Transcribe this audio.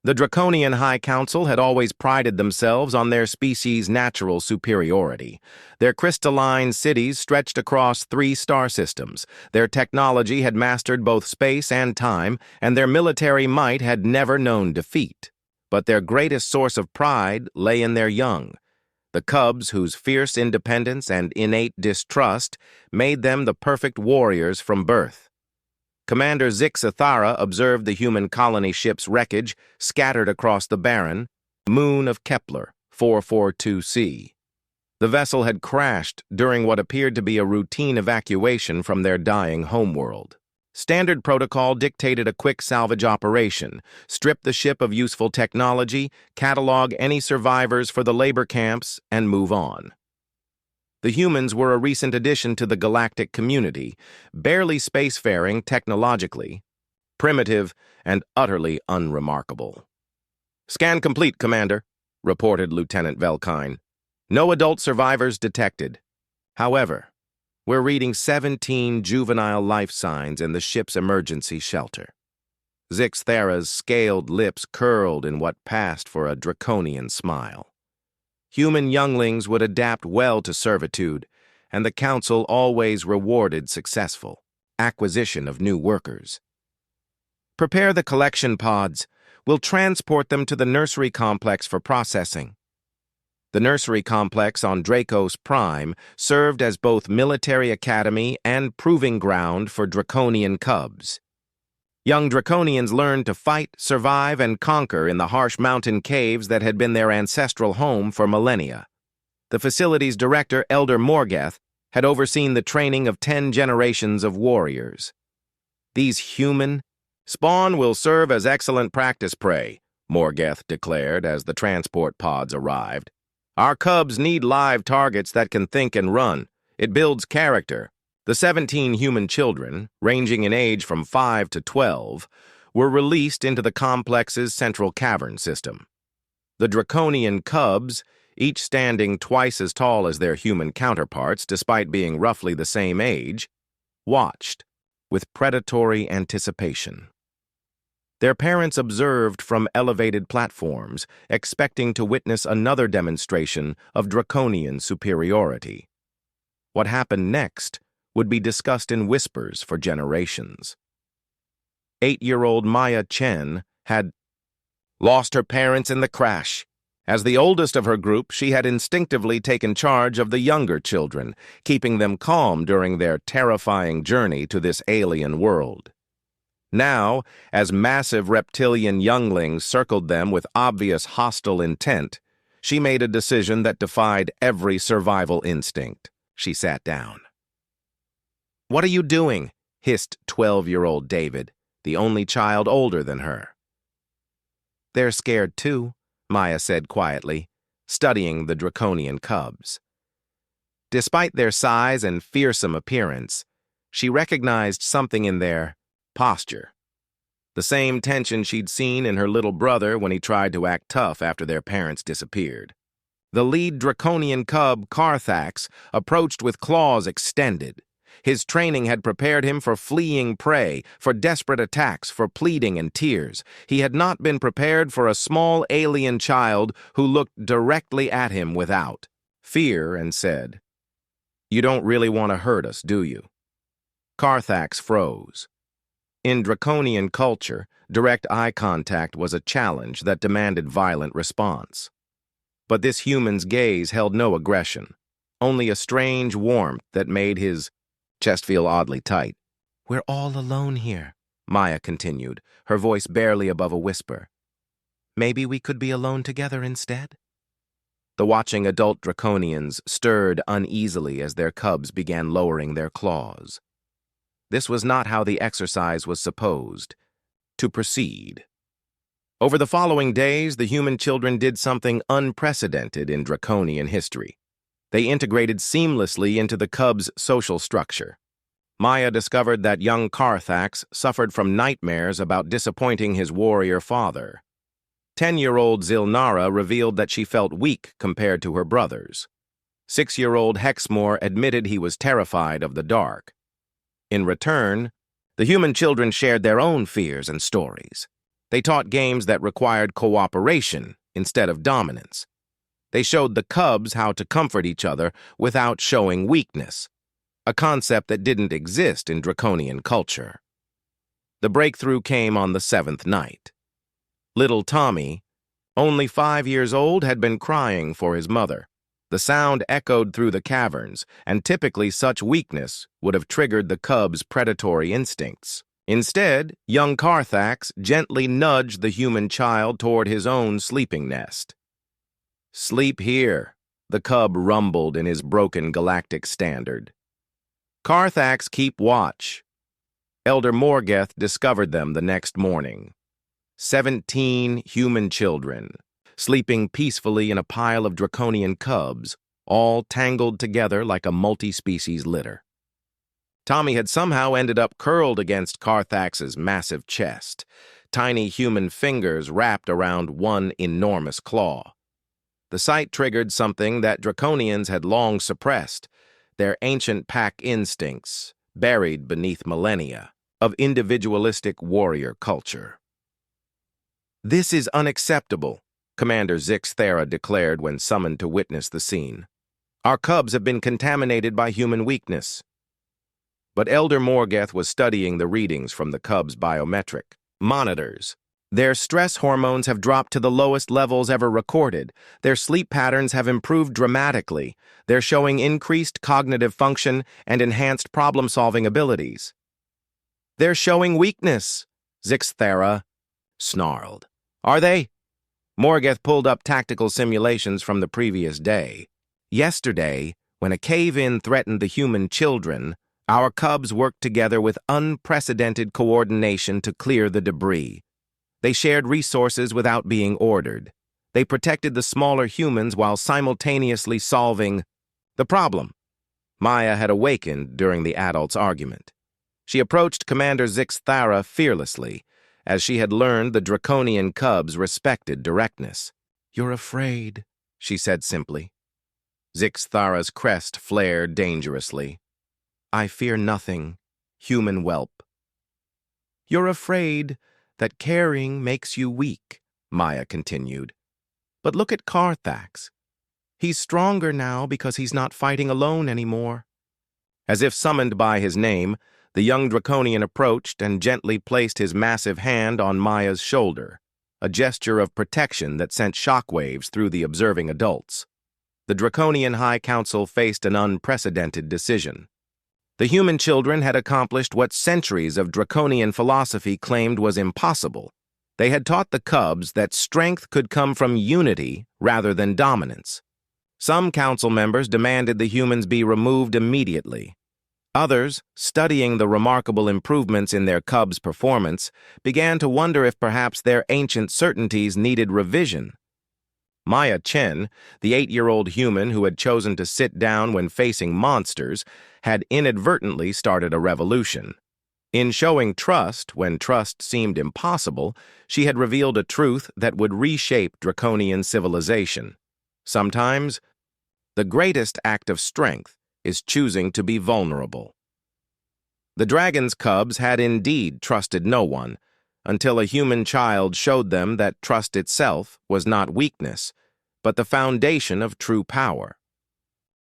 The Draconian High Council had always prided themselves on their species' natural superiority. Their crystalline cities stretched across 3 star systems. Their technology had mastered both space and time, and their military might had never known defeat. But their greatest source of pride lay in their young. The cubs, whose fierce independence and innate distrust made them the perfect warriors from birth. Commander Zixathara observed the human colony ship's wreckage scattered across the barren moon of Kepler 442c. The vessel had crashed during what appeared to be a routine evacuation from their dying homeworld. Standard protocol dictated a quick salvage operation, strip the ship of useful technology, catalog any survivors for the labor camps, and move on. The humans were a recent addition to the galactic community, barely spacefaring technologically, primitive and utterly unremarkable. "Scan complete, Commander," reported Lieutenant Velkine. "No adult survivors detected. However, we're reading 17 juvenile life signs in the ship's emergency shelter." Zixthara's scaled lips curled in what passed for a draconian smile. Human younglings would adapt well to servitude, and the Council always rewarded successful acquisition of new workers. "Prepare the collection pods. We'll transport them to the nursery complex for processing." The nursery complex on Dracos Prime served as both military academy and proving ground for Draconian cubs. Young Draconians learned to fight, survive, and conquer in the harsh mountain caves that had been their ancestral home for millennia. The facility's director, Elder Morgeth, had overseen the training of 10 generations of warriors. "These human spawn will serve as excellent practice prey," Morgeth declared as the transport pods arrived. "Our cubs need live targets that can think and run. It builds character." The 17 human children, ranging in age from 5 to 12, were released into the complex's central cavern system. The Draconian cubs, each standing twice as tall as their human counterparts despite being roughly the same age, watched with predatory anticipation. Their parents observed from elevated platforms, expecting to witness another demonstration of Draconian superiority. What happened next would be discussed in whispers for generations. 8-year-old Maya Chen had lost her parents in the crash. As the oldest of her group, she had instinctively taken charge of the younger children, keeping them calm during their terrifying journey to this alien world. Now, as massive reptilian younglings circled them with obvious hostile intent, she made a decision that defied every survival instinct. She sat down. "What are you doing?" hissed 12-year-old David, the only child older than her. "They're scared too," Maya said quietly, studying the Draconian cubs. Despite their size and fearsome appearance, she recognized something in their posture. The same tension she'd seen in her little brother when he tried to act tough after their parents disappeared. The lead Draconian cub, Carthax, approached with claws extended. His training had prepared him for fleeing prey, for desperate attacks, for pleading and tears. He had not been prepared for a small alien child who looked directly at him without fear and said, "You don't really want to hurt us, do you?" Carthax froze. In Draconian culture, direct eye contact was a challenge that demanded violent response. But this human's gaze held no aggression, only a strange warmth that made his chest feel oddly tight. "We're all alone here," Maya continued, her voice barely above a whisper. "Maybe we could be alone together instead?" The watching adult Draconians stirred uneasily as their cubs began lowering their claws. This was not how the exercise was supposed to proceed. Over the following days, the human children did something unprecedented in Draconian history. They integrated seamlessly into the cubs' social structure. Maya discovered that young Carthax suffered from nightmares about disappointing his warrior father. 10-year-old Zilnara revealed that she felt weak compared to her brothers. 6-year-old Hexmore admitted he was terrified of the dark. In return, the human children shared their own fears and stories. They taught games that required cooperation instead of dominance. They showed the cubs how to comfort each other without showing weakness, a concept that didn't exist in Draconian culture. The breakthrough came on the seventh night. Little Tommy, only 5 years old, had been crying for his mother. The sound echoed through the caverns, and typically such weakness would have triggered the cub's predatory instincts. Instead, young Carthax gently nudged the human child toward his own sleeping nest. "Sleep here," the cub rumbled in his broken galactic standard. "Carthax, keep watch." Elder Morgeth discovered them the next morning. 17 human children, sleeping peacefully in a pile of Draconian cubs, all tangled together like a multi-species litter. Tommy had somehow ended up curled against Carthax's massive chest, tiny human fingers wrapped around one enormous claw. The sight triggered something that Draconians had long suppressed, their ancient pack instincts, buried beneath millennia of individualistic warrior culture. "This is unacceptable," Commander Zixthera declared when summoned to witness the scene. "Our cubs have been contaminated by human weakness." But Elder Morgeth was studying the readings from the cubs' biometric monitors. Their stress hormones have dropped to the lowest levels ever recorded. Their sleep patterns have improved dramatically. They're showing increased cognitive function and enhanced problem-solving abilities. "They're showing weakness," Zixthera snarled. "Are they?" Morgeth pulled up tactical simulations from the previous day. "Yesterday, when a cave-in threatened the human children, our cubs worked together with unprecedented coordination to clear the debris. They shared resources without being ordered. They protected the smaller humans while simultaneously solving the problem." Maya had awakened during the adults' argument. She approached Commander Zixthera fearlessly, as she had learned the Draconian cubs respected directness. "You're afraid," she said simply. Zixthera's crest flared dangerously. "I fear nothing, human whelp." "You're afraid that caring makes you weak," Maya continued. "But look at Carthax. He's stronger now because he's not fighting alone anymore." As if summoned by his name, the young Draconian approached and gently placed his massive hand on Maya's shoulder, a gesture of protection that sent shockwaves through the observing adults. The Draconian High Council faced an unprecedented decision. The human children had accomplished what centuries of Draconian philosophy claimed was impossible. They had taught the cubs that strength could come from unity rather than dominance. Some council members demanded the humans be removed immediately. Others, studying the remarkable improvements in their cubs' performance, began to wonder if perhaps their ancient certainties needed revision. Maya Chen, the 8-year-old human who had chosen to sit down when facing monsters, had inadvertently started a revolution. In showing trust when trust seemed impossible, she had revealed a truth that would reshape Draconian civilization. Sometimes, the greatest act of strength is choosing to be vulnerable. The dragon's cubs had indeed trusted no one, until a human child showed them that trust itself was not weakness, but the foundation of true power.